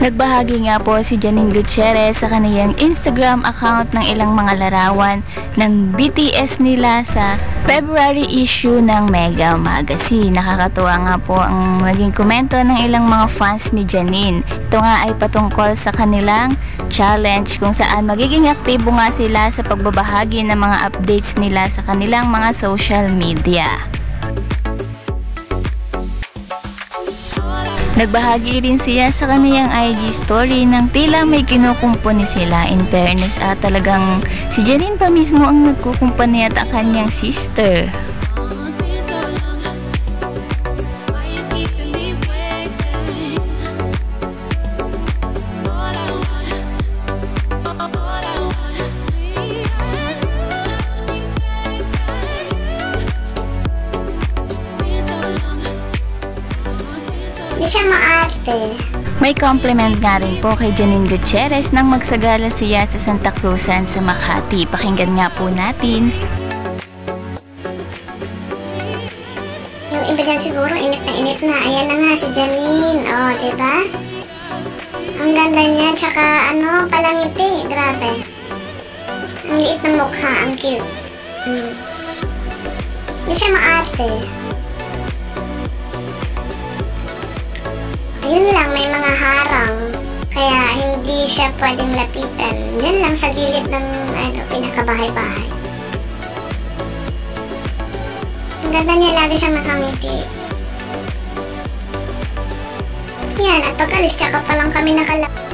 Nagbahagi nga po si Janine Gutierrez sa kaniyang Instagram account ng ilang mga larawan ng BTS nila sa February issue ng Mega Magazine. Nakakatuwa nga po ang naging komento ng ilang mga fans ni Janine. Ito nga ay patungkol sa kanilang challenge kung saan magiging aktibo nga sila sa pagbabahagi ng mga updates nila sa kanilang mga social media. Nagbahagi rin siya sa kaniyang IG story ng tila may kinukumpuni sila. In fairness, talagang si Janine pa mismo ang nagkukumpuni at ang kanyang sister. Hindi siya maarte. May compliment nga rin po kay Janine Gutierrez nang magsagala siya sa Santa Cruzan sa Makati. Pakinggan nga po natin. Yung iba dyan siguro, init na. Ayan na nga si Janine. Oh, diba? Ang ganda niya, tsaka palangiti. Grabe. Ang liit ng mukha, ang cute. Hindi siya maarte. Ayun lang, may mga harang. Kaya hindi siya pwedeng lapitan. Diyan lang sa gilid ng pinakabahay-bahay. Ang ganda niya, lagi siyang nakangiti. Yan, at pag alis, tsaka pa lang kami nakalap.